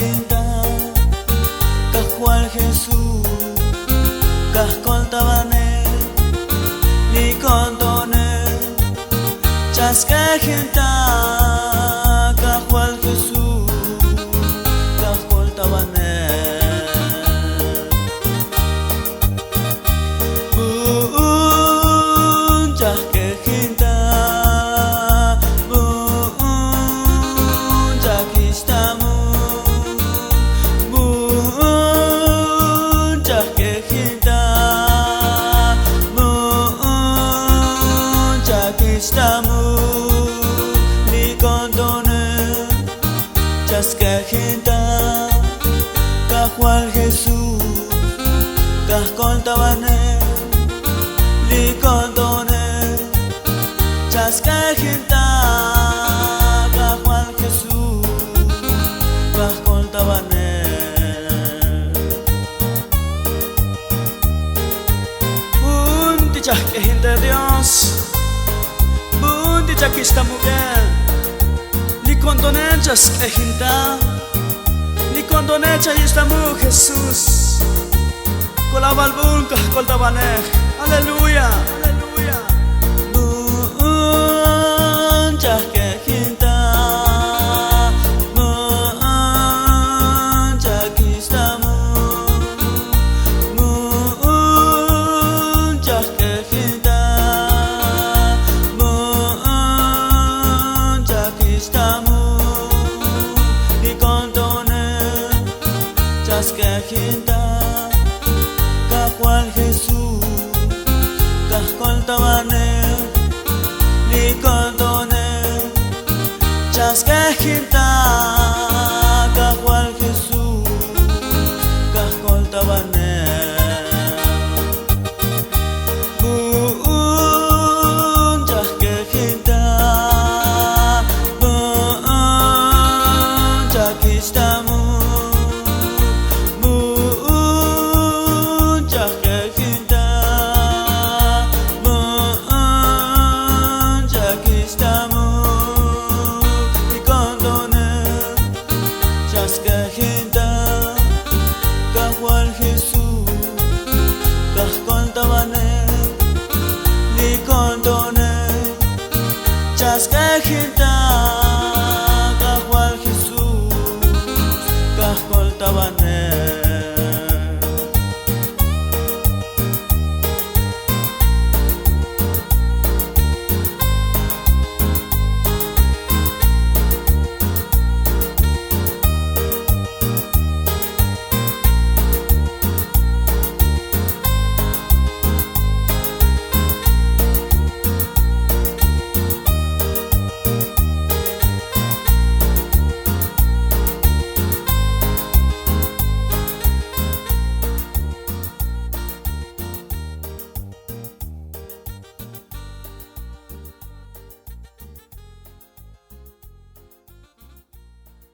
hinta Cajual Jesús Cascol Tabane Ni condone Chasque hinta Cajual Jesús Cascol Tabane Chasque hinta Ni condone Chasque hinta Cajual Jesús Cascol Tabane Ni condone Chasque hinta Cajual Jesús Cascol Tabane Bunti chasque hinta Dios Bunti chakista mujer Ni condonechas que hinta Ni condonecha y esta mujer Jesús Colaba el bunca coltabane Aleluya, aleluya Bunchas que hinta Bunchas que estamos Bunchas que hinta Estamos y condone Chasque hinta